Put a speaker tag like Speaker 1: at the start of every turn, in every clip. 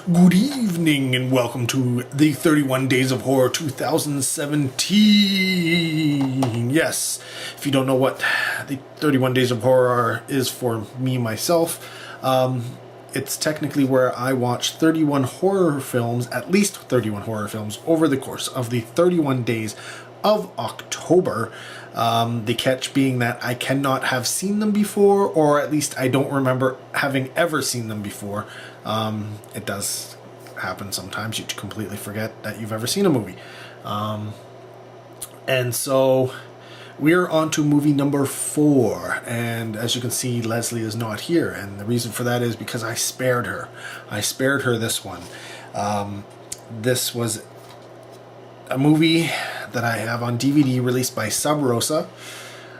Speaker 1: Good evening and welcome to the 31 Days of Horror 2017. Yes, if you don't know what the 31 Days of Horror is for me, myself, it's technically where I watch 31 horror films, at least 31 horror films, over the course of the 31 days of October. The catch being that I cannot have seen them before, or at least I don't remember having ever seen them before. It does happen sometimes. You completely forget that you've ever seen a movie. And so we're on to movie number 4. And as you can see, Leslie is not here. And the reason for that is because I spared her. I spared her this one. This was a movie that I have on DVD released by Sub Rosa.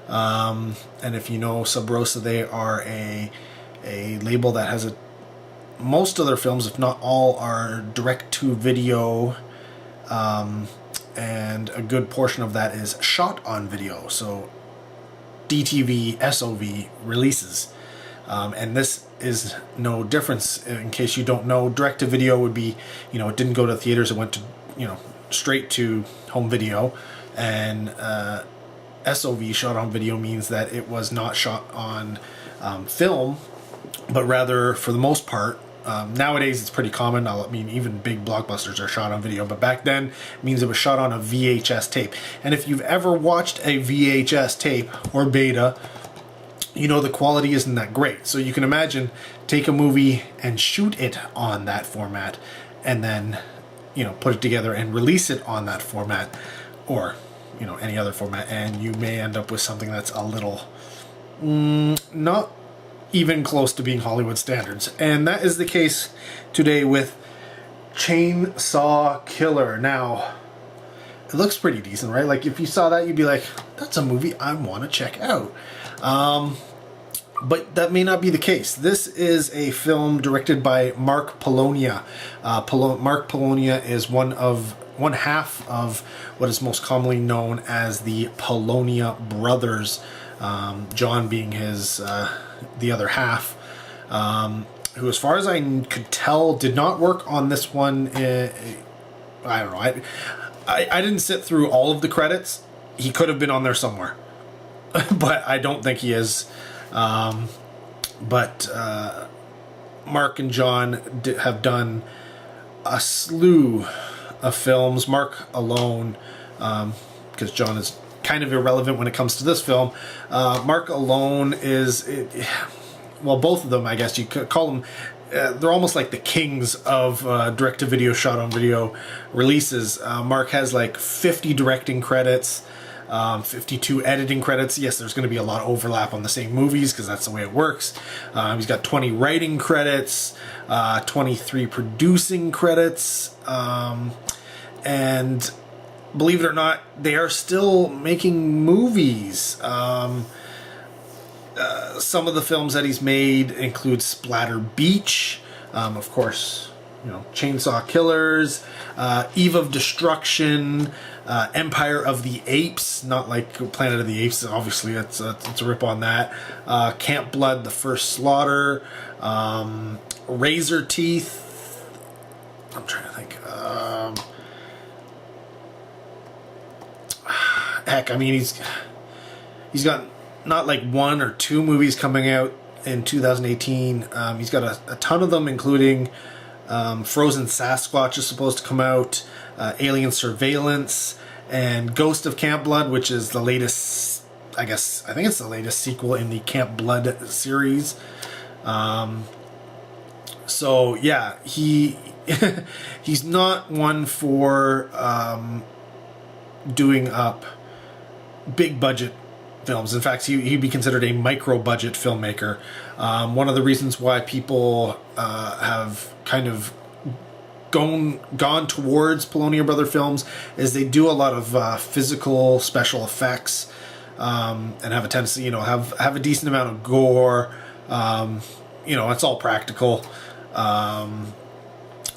Speaker 1: And if you know Sub Rosa, they are a label that has most of their films, if not all, are direct-to-video, and a good portion of that is shot on video, so DTV, SOV releases. And this is no difference. In case you don't know, direct-to-video would be, it didn't go to theaters, it went to, straight to home video, and SOV, shot on video, means that it was not shot on film, but rather, for the most part, nowadays it's pretty common. Even big blockbusters are shot on video, but back then it means it was shot on a VHS tape. And if you've ever watched a VHS tape or beta, the quality isn't that great. So you can imagine, take a movie and shoot it on that format, and then put it together and release it on that format, or any other format, and you may end up with something that's a little not even close to being Hollywood standards. And that is the case today with Chainsaw Killer. Now, it looks pretty decent, right? Like, if you saw that, you'd be like, that's a movie I want to check out. But that may not be the case. This is a film directed by Mark Polonia. Mark Polonia is one half of what is most commonly known as the Polonia Brothers. John being his the other half, who, as far as I could tell, did not work on this one. I don't know. I didn't sit through all of the credits. He could have been on there somewhere, but I don't think he is. But Mark and John have done a slew of films. Mark alone, because John is kind of irrelevant when it comes to this film. Mark alone is, both of them, I guess you could call them, they're almost like the kings of direct-to-video, shot-on-video releases. Mark has like 50 directing credits, 52 editing credits. Yes, there's going to be a lot of overlap on the same movies because that's the way it works. He's got 20 writing credits, 23 producing credits, and believe it or not, they are still making movies. Some of the films that he's made include Splatter Beach, of course, Chainsaw Killers, Eve of Destruction, Empire of the Apes, not like Planet of the Apes, obviously it's a rip on that, Camp Blood, The First Slaughter, Razor Teeth, I'm trying to think, heck, he's got not like 1 or 2 movies coming out in 2018. He's got a ton of them, including Frozen Sasquatch is supposed to come out, Alien Surveillance, and Ghost of Camp Blood, which is the latest, I think it's the latest sequel in the Camp Blood series. So yeah, he's not one for doing up big budget films. In fact, he'd be considered a micro budget filmmaker. One of the reasons why people have kind of gone towards Polonia Brother films is they do a lot of physical special effects, and have a tendency, have a decent amount of gore. It's all practical.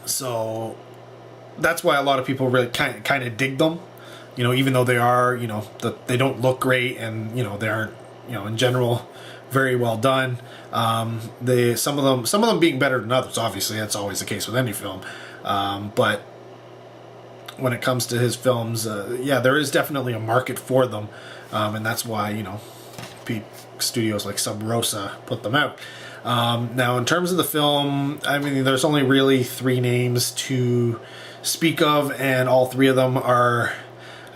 Speaker 1: So that's why a lot of people really kind of dig them. Even though they are, they don't look great, and they aren't, in general, very well done. Some of them being better than others. Obviously, that's always the case with any film. But when it comes to his films, yeah, there is definitely a market for them, and that's why, you know, studios like Sub Rosa put them out. Now, in terms of the film, I mean, there's only really 3 names to speak of, and all 3 of them are,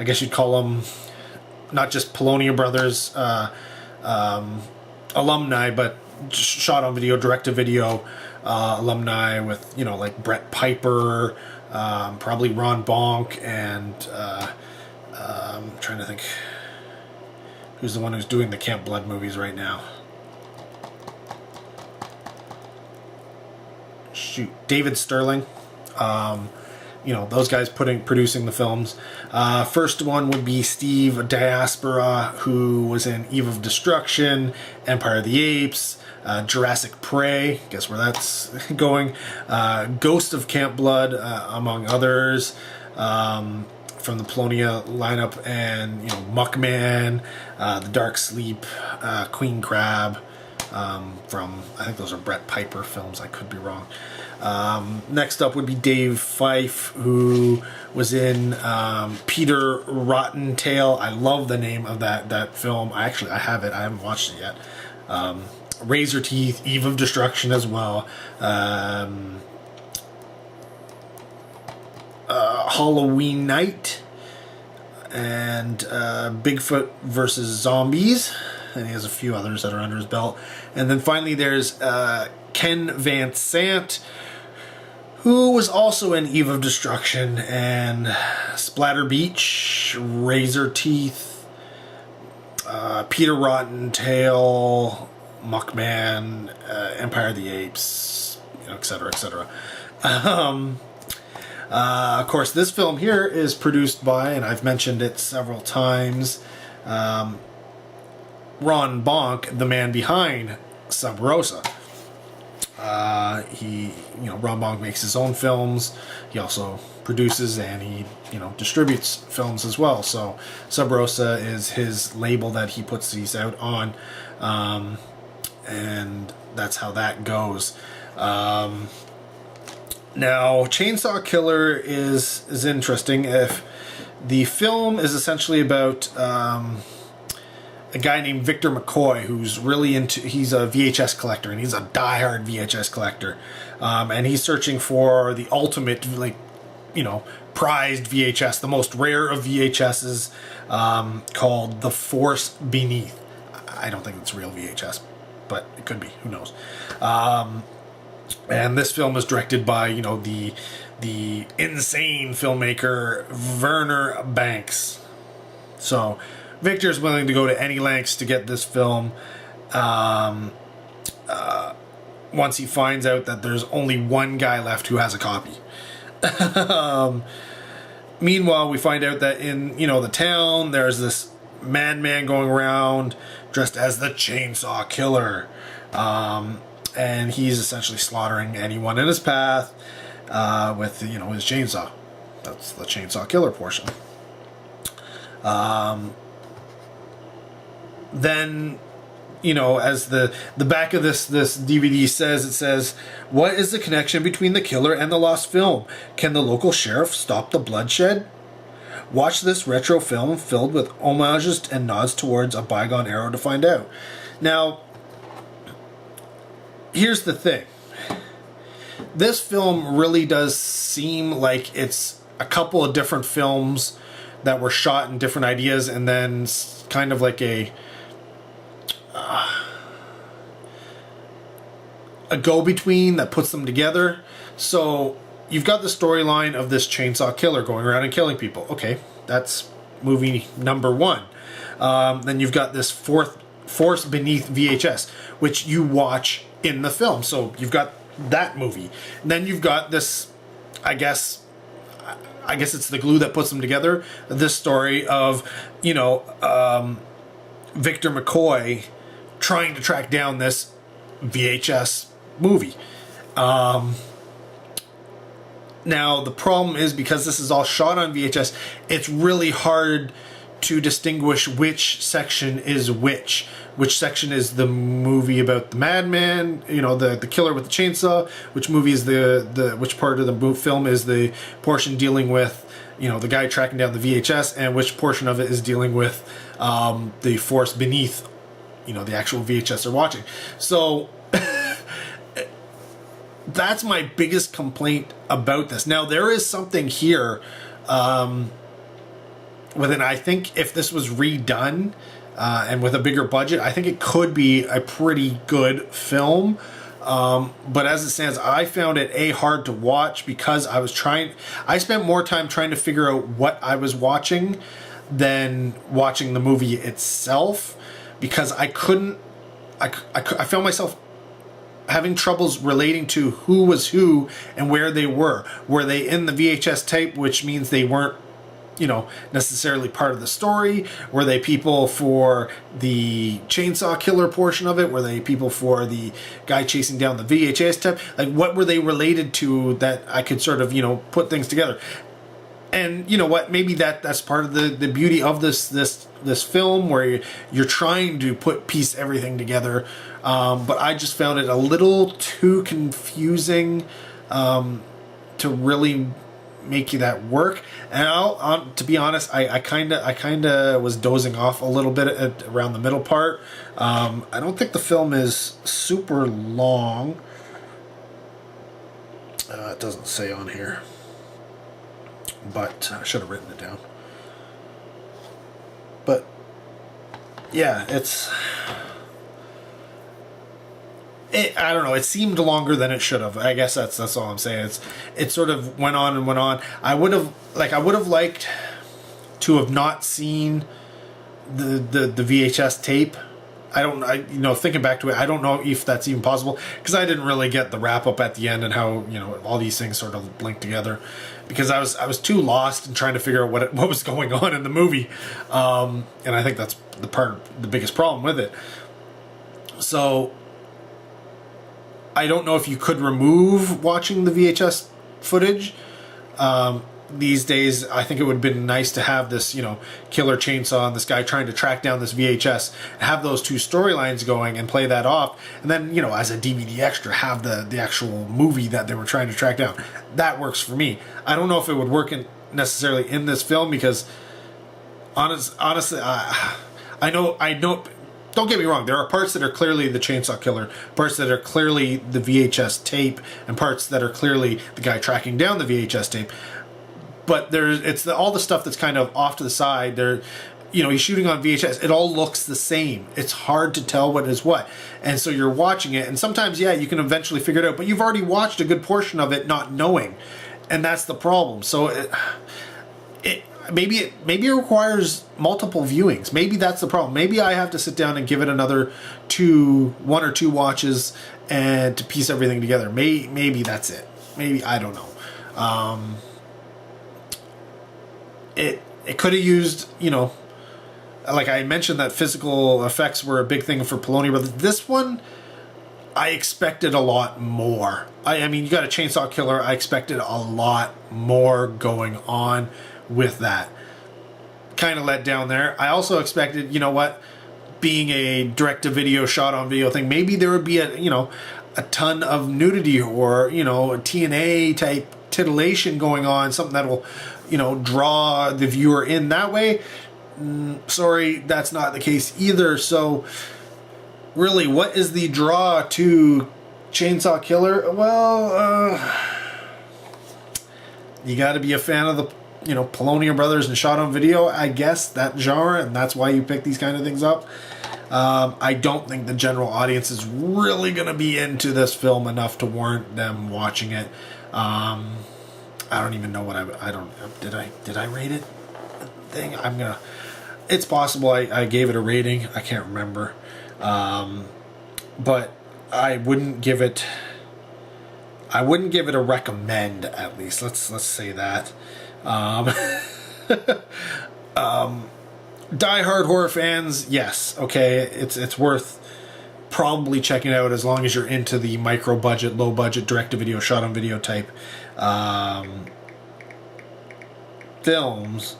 Speaker 1: I guess you'd call them, not just Polonia Brothers alumni, but shot on video, direct to video alumni with, you know, like Brett Piper, probably Ron Bonk, and I'm trying to think who's the one who's doing the Camp Blood movies right now. Shoot, David Sterling. You know, those guys producing the films. First one would be Steve Diaspora, who was in Eve of Destruction, Empire of the Apes, Jurassic Prey, guess where that's going, Ghost of Camp Blood, among others, from the Polonia lineup, and, you know, Muckman, The Dark Sleep, Queen Crab, from, I think those are Brett Piper films, I could be wrong. Next up would be Dave Fife, who was in Peter Rottentail. I love the name of that film. I have it. I haven't watched it yet. Razor Teeth, Eve of Destruction as well. Halloween Night, and Bigfoot versus Zombies. And he has a few others that are under his belt. And then finally there's Ken Van Sant, who was also in Eve of Destruction and Splatter Beach, Razor Teeth, Peter Rottentail, Muckman, Empire of the Apes, you know, etc., etc. Of course, this film here is produced by, and I've mentioned it several times, Ron Bonk, the man behind Sub Rosa. Ron Bonk makes his own films. He also produces and he, you know, distributes films as well. So Sub Rosa is his label that he puts these out on, and that's how that goes. Now, Chainsaw Killer is interesting. If the film is essentially about a guy named Victor McCoy, who's really he's a VHS collector, and he's a diehard VHS collector, and he's searching for the ultimate, like, you know, prized VHS, the most rare of VHSs, called The Force Beneath. I don't think it's real VHS, but it could be, who knows. And this film is directed by, you know, the insane filmmaker Werner Banks. So Victor's willing to go to any lengths to get this film, once he finds out that there's only one guy left who has a copy. Meanwhile, we find out that in, you know, the town, there's this madman going around dressed as the Chainsaw Killer. And he's essentially slaughtering anyone in his path with, you know, his chainsaw. That's the Chainsaw Killer portion. Then, you know, as the back of this DVD says, it says, "What is the connection between the killer and the lost film? Can the local sheriff stop the bloodshed? Watch this retro film filled with homages and nods towards a bygone era to find out." Now, here's the thing. This film really does seem like it's a couple of different films that were shot in different ideas, and then kind of like a go-between that puts them together. So you've got the storyline of this chainsaw killer going around and killing people. Okay, that's movie number one. Then you've got this Force Beneath VHS, which you watch in the film. So you've got that movie. And then you've got this, I guess it's the glue that puts them together, this story of, you know, Victor McCoy trying to track down this VHS movie. Now, the problem is, because this is all shot on VHS, it's really hard to distinguish which section is which. which section is the movie about the madman, you know, the killer with the chainsaw, which movie is which part of the film is the portion dealing with, you know, the guy tracking down the VHS, and which portion of it is dealing with the force beneath, you know, the actual VHS they're watching. So that's my biggest complaint about this. Now, there is something here within, I think if this was redone and with a bigger budget, I think it could be a pretty good film. But as it stands, I found it hard to watch because I spent more time trying to figure out what I was watching than watching the movie itself, because I found myself having troubles relating to who was who and where they were. Were they in the VHS tape, which means they weren't, you know, necessarily part of the story? Were they people for the chainsaw killer portion of it? Were they people for the guy chasing down the VHS tape? Like, what were they related to that I could sort of, you know, put things together? And you know what? Maybe that's part of the beauty of this film, where you're trying to piece everything together. But I just found it a little too confusing to really make that work. And to be honest, I kind of was dozing off a little bit around the middle part. I don't think the film is super long. It doesn't say on here, but I should have written it down. But yeah, I don't know. It seemed longer than it should have. I guess that's all I'm saying. It sort of went on and went on. I would have liked to have not seen the VHS tape. You know, thinking back to it, I don't know if that's even possible, because I didn't really get the wrap up at the end and how, you know, all these things sort of link together, because I was too lost in trying to figure out what was going on in the movie, and I think that's the biggest problem with it. So I don't know if you could remove watching the VHS footage. These days, I think it would have been nice to have this, you know, killer chainsaw and this guy trying to track down this VHS, have those two storylines going and play that off, and then, you know, as a DVD extra, have the actual movie that they were trying to track down. That works for me. I don't know if it would work necessarily in this film, because honestly, I know. Don't get me wrong, there are parts that are clearly the chainsaw killer, parts that are clearly the VHS tape, and parts that are clearly the guy tracking down the VHS tape. But it's all the stuff that's kind of off to the side. You know, he's shooting on VHS. It all looks the same. It's hard to tell what is what. And so you're watching it, and sometimes, yeah, you can eventually figure it out, but you've already watched a good portion of it not knowing. And that's the problem. So maybe it requires multiple viewings. Maybe that's the problem. Maybe I have to sit down and give it another one or two watches and to piece everything together. Maybe that's it. Maybe, I don't know. It could have used, you know, like I mentioned, that physical effects were a big thing for Polonia Brothers. This one, I expected a lot more. I mean, you got a chainsaw killer. I expected a lot more going on with that. Kind of let down there. I also expected, you know what, being a direct-to-video, shot-on-video thing, maybe there would be a ton of nudity, or, you know, a TNA type titillation going on, something that will, you know, draw the viewer in that way. Sorry, that's not the case either. So really, what is the draw to Chainsaw Killer? Well, you got to be a fan of the, you know, Polonia Brothers and shot on video, I guess, that genre, and that's why you pick these kind of things up. I don't think the general audience is really going to be into this film enough to warrant them watching it. I don't even know what did I rate it? It's possible I gave it a rating. I can't remember. But I wouldn't give it a recommend, at least. Let's say that. Die-hard horror fans, yes, okay, it's worth probably checking out, as long as you're into the micro-budget, low-budget, direct-to-video, shot-on-video type films.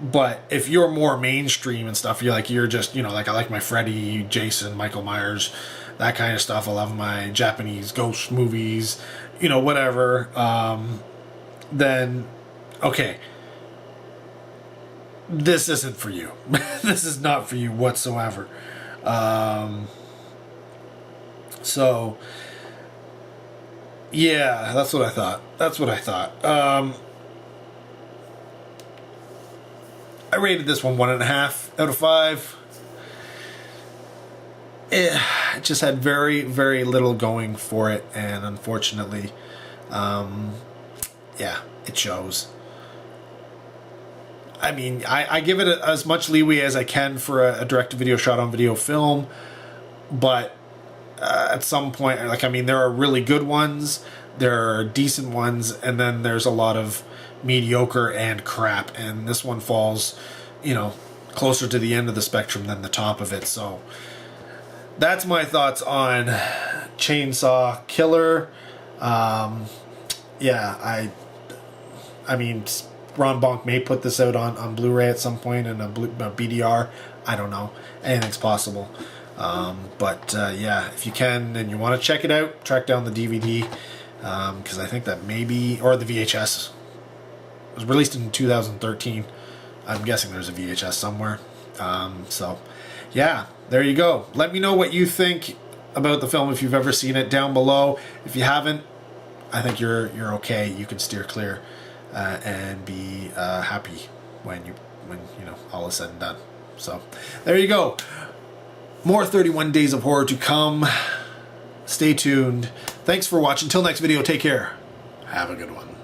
Speaker 1: But if you're more mainstream and stuff, you're just, like I like my Freddy, Jason, Michael Myers, that kind of stuff. I love my Japanese ghost movies, whatever. Then, okay, this isn't for you. This is not for you whatsoever. So, yeah, that's what I thought. I rated this one 1.5 out of 5. It just had very, very little going for it, and unfortunately, yeah, it shows. I mean, I give it as much leeway as I can for a direct-to-video, shot-on-video film, but at some point, there are really good ones, there are decent ones, and then there's a lot of mediocre and crap, and this one falls, closer to the end of the spectrum than the top of it. So that's my thoughts on Chainsaw Killer. Yeah, I mean, Ron Bonk may put this out on Blu-ray at some point and a BDR. I don't know. Anything's possible. But yeah, if you can and you want to check it out, track down the DVD, because I think that maybe, or the VHS. It was released in 2013. I'm guessing there's a VHS somewhere. So yeah, there you go. Let me know what you think about the film if you've ever seen it down below. If you haven't, I think you're okay. You can steer clear and be happy when all is said and done. So there you go. More 31 Days of Horror to come. Stay tuned. Thanks for watching. Till next video, take care. Have a good one.